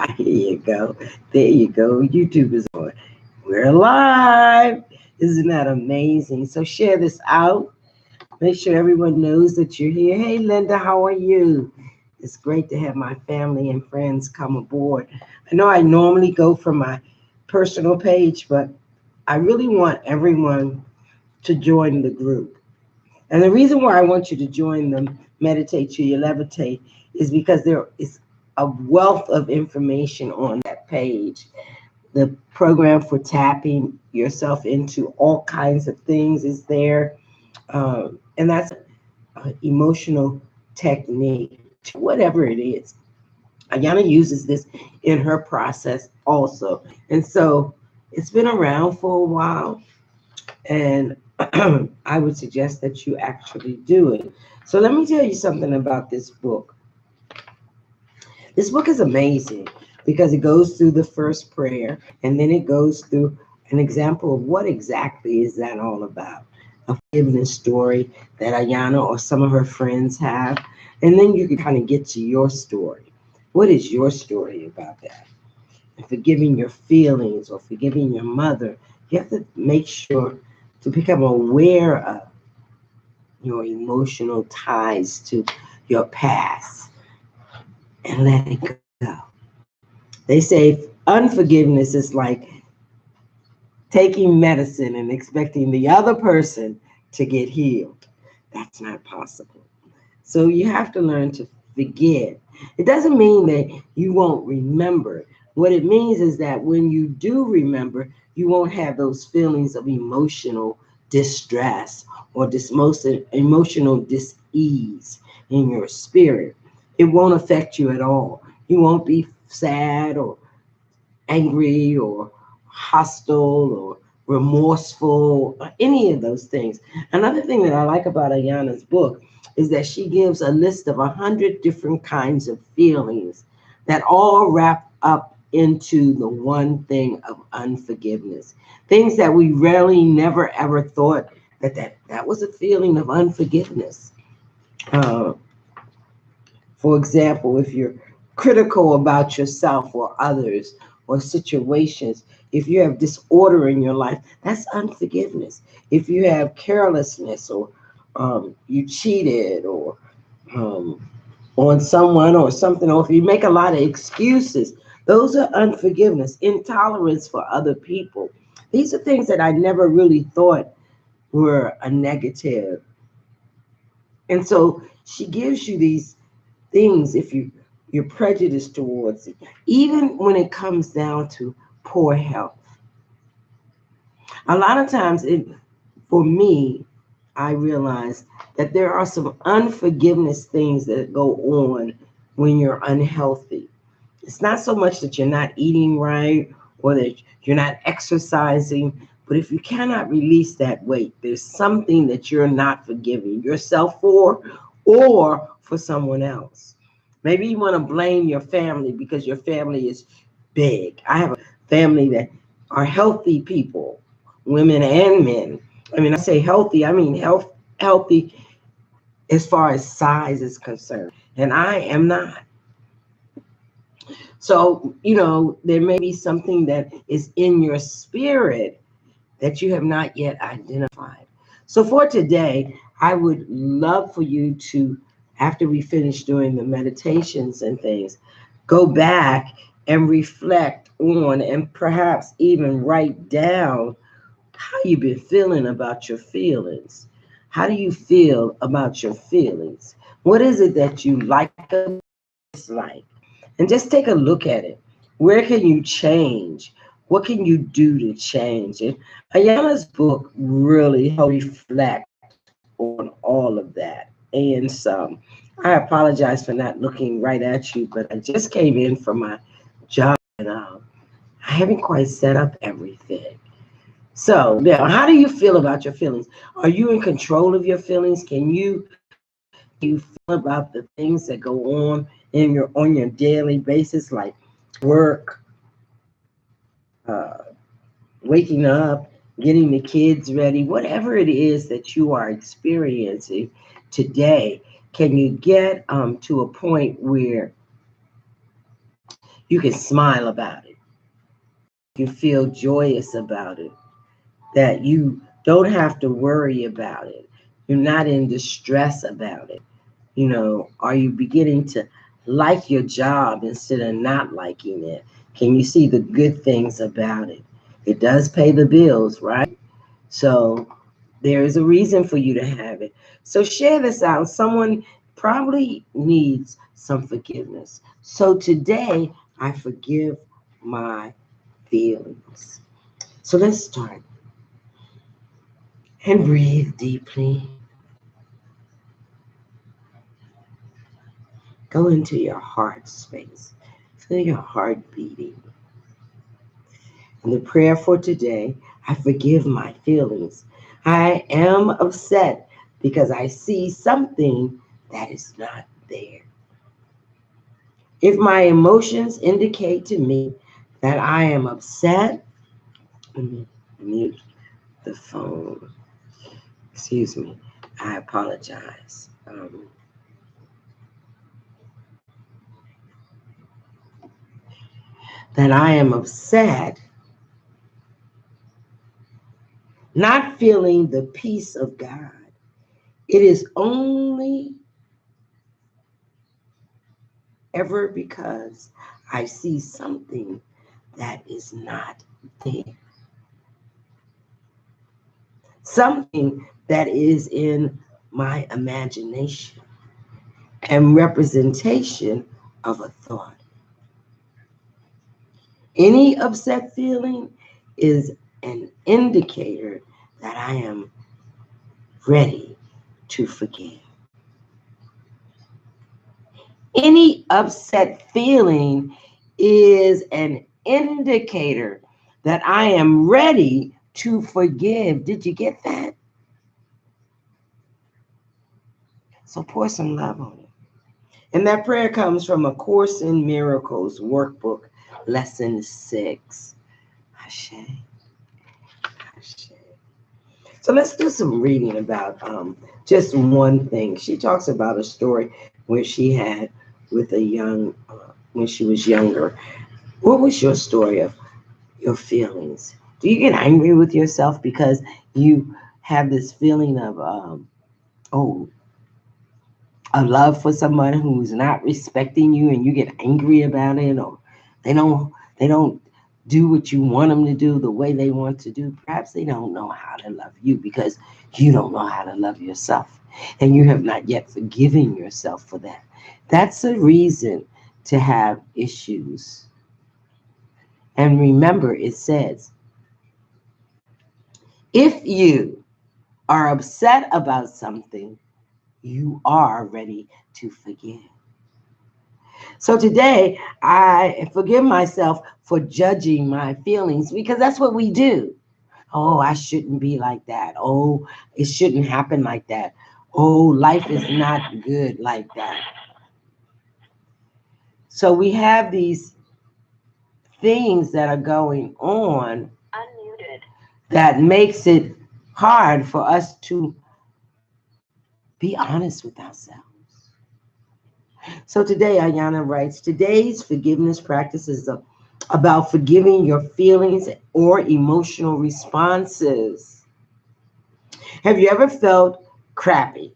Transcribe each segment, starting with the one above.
Here you go. There you go. YouTube is on. We're live. Isn't that amazing? So share this out. Make sure everyone knows that you're here. Hey, Linda, how are you? It's great to have my family and friends come aboard. I know I normally go from my personal page, but I really want everyone to join the group. And the reason why I want you to join them, Meditate Till You Levitate, is because there is a wealth of information on that page. The program for tapping yourself into all kinds of things is there. And that's emotional technique, whatever it is. Ayana uses this in her process also. And so it's been around for a while. And I would suggest that you actually do it. So let me tell you something about this book. This book is amazing because it goes through the first prayer and then it goes through an example of what exactly is that all about. A forgiveness story that Ayana or some of her friends have. And then you can kind of get to your story. What is your story about that? And forgiving your feelings or forgiving your mother, you have to make sure to become aware of your emotional ties to your past and let it go. They say unforgiveness is like taking medicine and expecting the other person to get healed. That's not possible. So you have to learn to forgive. It doesn't mean that you won't remember. What it means is that when you do remember, you won't have those feelings of emotional distress or emotional dis-ease in your spirit. It won't affect you at all. You won't be sad or angry or hostile or remorseful or any of those things. Another thing that I like about Ayana's book is that she gives a list of 100 different kinds of feelings that all wrap up into the one thing of unforgiveness. Things that we rarely, never, ever thought that was a feeling of unforgiveness. Uh, for example, if you're critical about yourself or others or situations, if you have disorder in your life, that's unforgiveness. If you have carelessness or you cheated or on someone or something, or if you make a lot of excuses, those are unforgiveness. Intolerance for other people. These are things that I never really thought were a negative. And so she gives you these things if you're prejudiced towards it, even when it comes down to poor health. A lot of times, for me, I realize that there are some unforgiveness things that go on when you're unhealthy. It's not so much that you're not eating right or that you're not exercising, but if you cannot release that weight, there's something that you're not forgiving yourself for or for someone else. Maybe you want to blame your family because your family is big. I have a family that are healthy people, women and men. I mean, I say healthy, I mean healthy as far as size is concerned. And I am not. So, there may be something that is in your spirit that you have not yet identified. So for today, I would love for you to, after we finish doing the meditations and things, go back and reflect on and perhaps even write down how you've been feeling about your feelings. How do you feel about your feelings? What is it that you like or dislike? And just take a look at it. Where can you change? What can you do to change it? Ayana's book really helps reflect on all of that and some. I apologize for not looking right at you, but I just came in from my job and I haven't quite set up everything. So now, how do you feel about your feelings? Are you in control of your feelings? Can you feel about the things that go on your daily basis, like work, uh, waking up, getting the kids ready, whatever it is that you are experiencing today? Can you get to a point where You can smile about it. You can feel joyous about it. That you don't have to worry about it. You're not in distress about it. You know, are you beginning to like your job instead of not liking it? Can you see the good things about it? It does pay the bills, right? So there is a reason for you to have it. So share this out. Someone probably needs some forgiveness. So today, I forgive my feelings. So let's start. And breathe deeply. Go into your heart space. Feel your heart beating. And the prayer for today, I forgive my feelings. I am upset because I see something that is not there. If my emotions indicate to me that I am upset, let me mute the phone. Excuse me. I apologize. That I am upset, not feeling the peace of God. It is only ever because I see something that is not there. Something that is in my imagination and representation of a thought. Any upset feeling is an indicator that I am ready to forgive. Any upset feeling is an indicator that I am ready to forgive. Did you get that? So pour some love on it. And that prayer comes from A Course in Miracles workbook, lesson 6. Ashe. Ashe. So let's do some reading about just one thing. She talks about a story where she had with a young, when she was younger. What was your story of your feelings? Do you get angry with yourself because you have this feeling of, a love for someone who's not respecting you and you get angry about it, or they don't do what you want them to do the way they want to do? Perhaps they don't know how to love you because you don't know how to love yourself, and you have not yet forgiven yourself for that. That's a reason to have issues. And remember, it says, if you are upset about something, you are ready to forgive. So today, I forgive myself for judging my feelings, because that's what we do. Oh, I shouldn't be like that. Oh, it shouldn't happen like that. Oh, life is not good like that. So we have these things that are going on that makes it hard for us to be honest with ourselves. So today, Ayana writes, today's forgiveness practice is about forgiving your feelings or emotional responses. Have you ever felt crappy,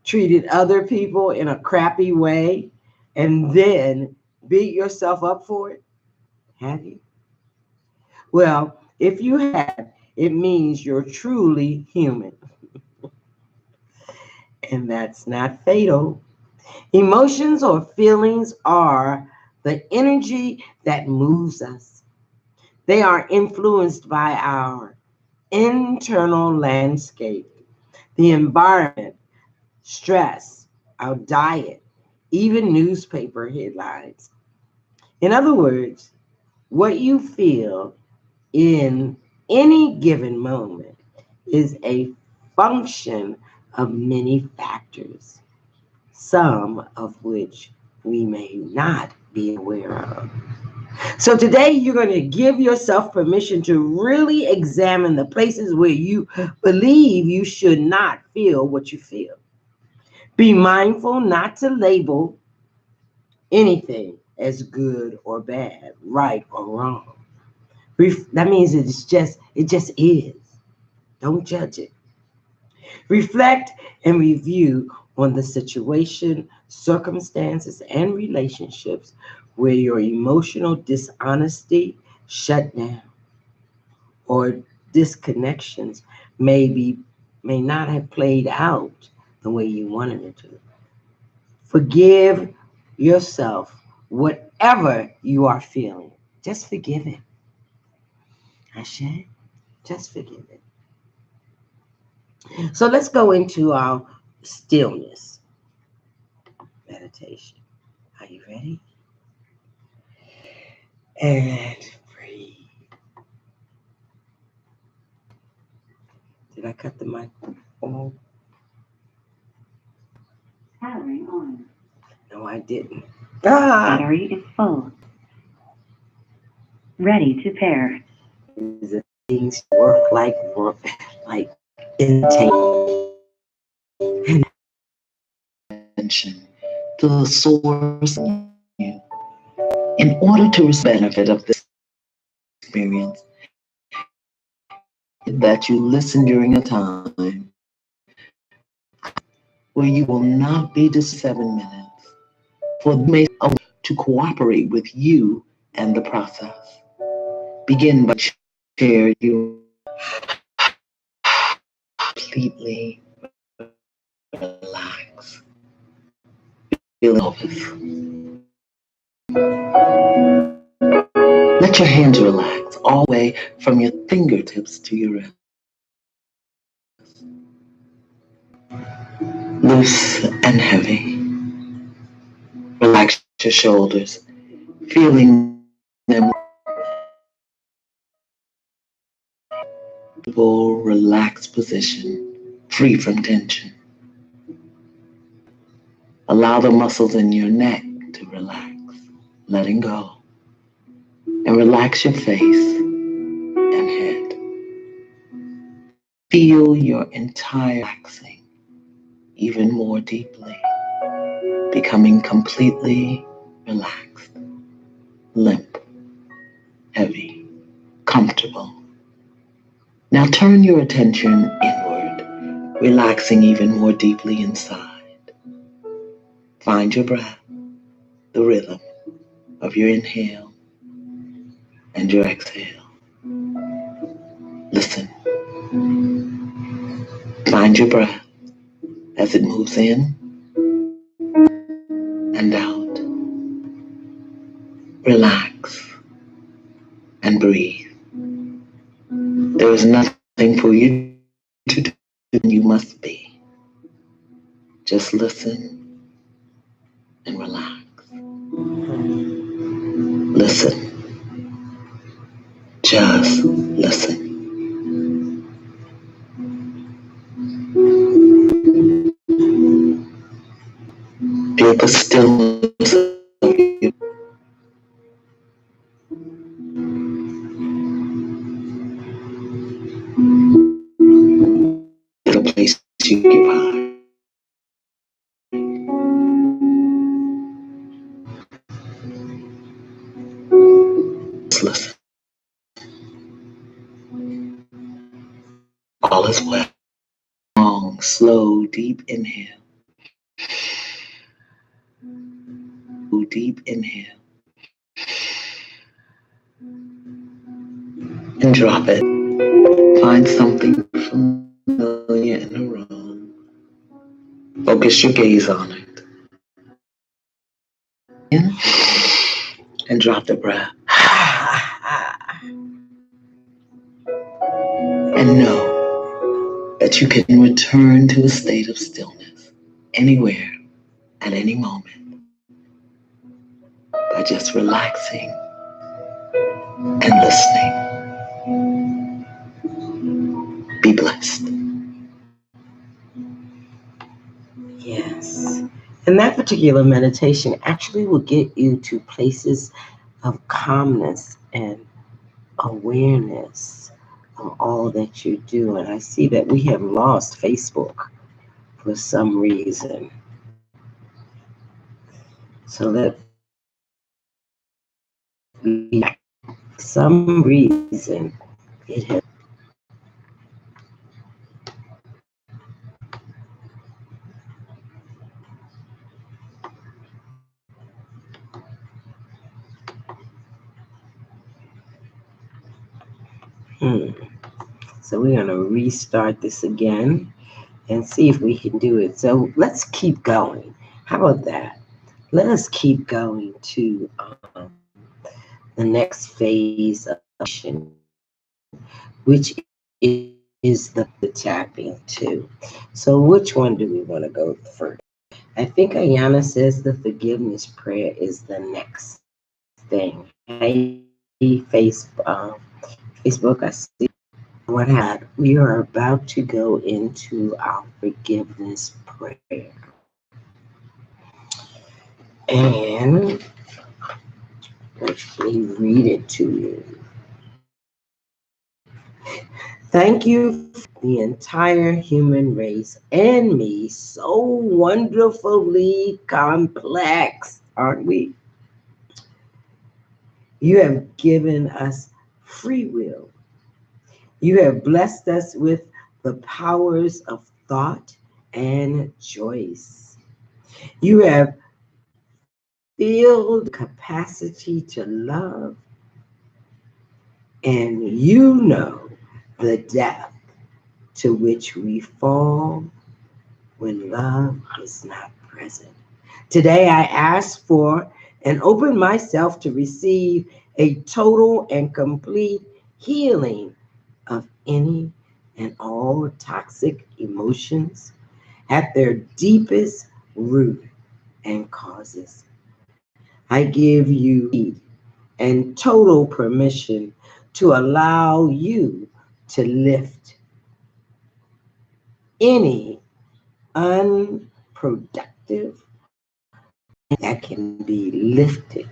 treated other people in a crappy way, and then beat yourself up for it? Have you? Well, if you have, it means you're truly human. And that's not fatal. Emotions or feelings are the energy that moves us. They are influenced by our internal landscape, the environment, stress, our diet, even newspaper headlines. In other words, what you feel in any given moment is a function of many factors, some of which we may not be aware of. So today you're going to give yourself permission to really examine the places where you believe you should not feel what you feel. Be mindful not to label anything as good or bad, right or wrong. That means it just is. Don't judge it. Reflect and review on the situation, circumstances, and relationships where your emotional dishonesty shut down or disconnections may not have played out the way you wanted it to. Forgive yourself whatever you are feeling. Just forgive it. Ashe, just forgive it. So let's go into our stillness meditation. Are you ready? And breathe. Did I cut the mic? Oh, Powering on. no, I didn't. Battery is full. Ready to pair. Is it things work like intake attention to the source in you. In order to receive the benefit of this experience, that you listen during a time where you will not be just 7 minutes, for may to cooperate with you and the process. Begin by share you completely relax. Let your hands relax all the way from your fingertips to your wrist. Loose and heavy. Relax your shoulders, feeling them relaxed position, free from tension. Allow the muscles in your neck to relax, letting go. And relax your face and head. Feel your entire relaxing even more deeply, becoming completely relaxed, limp, heavy, comfortable. Now turn your attention inward, relaxing even more deeply inside. Find your breath, the rhythm of your inhale and your exhale. Listen. Find your breath as it moves in and out. Relax and breathe. There is nothing for you to do. You must be. Just listen and relax. Listen. Just listen. Feel the stillness of you. The place you occupy. Just listen. All is well. Long, slow, deep inhale. Deep inhale. And drop it. Find something familiar in the room. Focus your gaze on it. In and drop the breath. And know that you can return to a state of stillness anywhere at any moment by just relaxing and listening. Be blessed. Yes. And that particular meditation actually will get you to places of calmness and awareness of all that you do. And I see that we have lost Facebook for some reason. So let some reason it has. So we're going to restart this again and see if we can do it. So let's keep going. How about that? Let us keep going to the next phase of action, which is the tapping too. So which one do we want to go first? I think Ayana says the forgiveness prayer is the next thing. Hey, Facebook, I see what happened. We are about to go into our forgiveness prayer. And let me read it to you. Thank you for the entire human race and me, so wonderfully complex, aren't we? You have given us free will. You have blessed us with the powers of thought and choice. You have filled capacity to love, and you know the depth to which we fall when love is not present. Today, I ask for and open myself to receive a total and complete healing of any and all toxic emotions at their deepest root and causes. I give you and total permission to allow you to lift any unproductive that can be lifted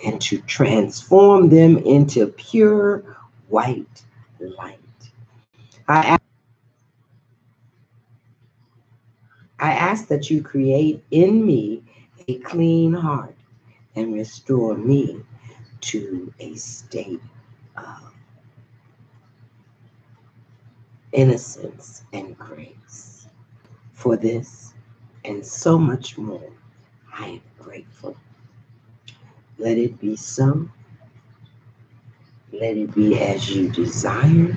and to transform them into pure white light. I ask that you create in me a clean heart and restore me to a state of innocence and grace. For this and so much more, I am grateful. Let it be so. Let it be as you desire,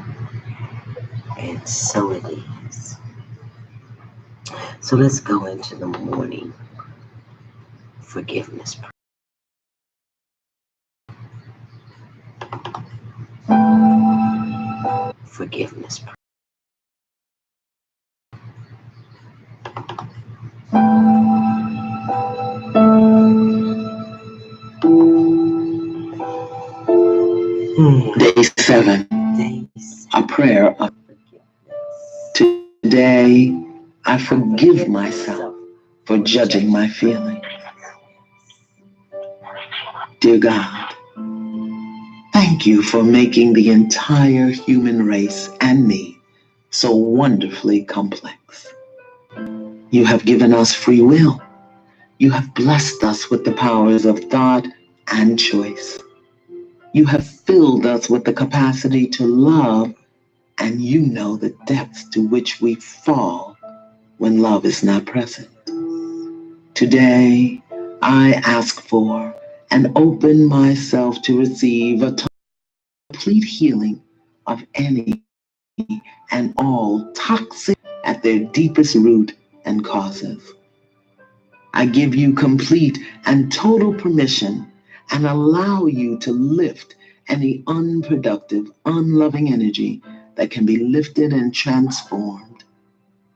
and so it is. So let's go into the morning forgiveness. Forgiveness. Day 7. A prayer of today. I forgive myself for judging my feelings. Dear God, thank you for making the entire human race and me so wonderfully complex. You have given us free will. You have blessed us with the powers of thought and choice. You have filled us with the capacity to love, and you know the depths to which we fall when love is not present. Today, I ask for and open myself to receive a complete healing of any and all toxic at their deepest root and causes. I give you complete and total permission and allow you to lift any unproductive, unloving energy that can be lifted and transformed.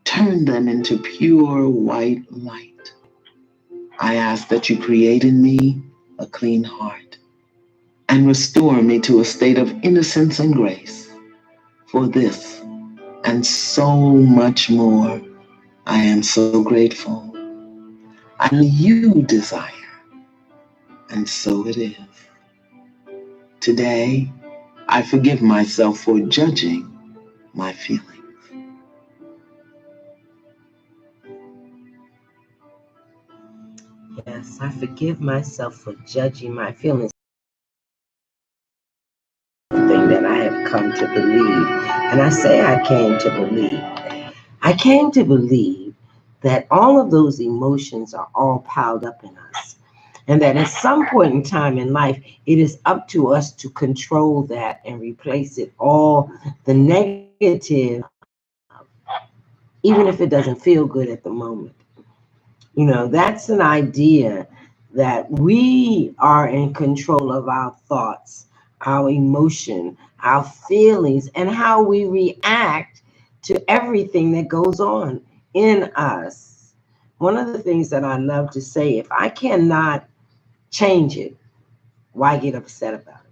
Turn them into pure white light. I ask that you create in me a clean heart and restore me to a state of innocence and grace. For this and so much more, I am so grateful. And you desire, and so it is. Today, I forgive myself for judging my feelings. Yes, I forgive myself for judging my feelings. that I have come to believe. And I say I came to believe. I came to believe that all of those emotions are all piled up in us. And that at some point in time in life, it is up to us to control that and replace it all, the negative, even if it doesn't feel good at the moment. You know, that's an idea that we are in control of our thoughts, our emotion, our feelings, and how we react to everything that goes on in us. One of the things that I love to say, if I cannot change it, why get upset about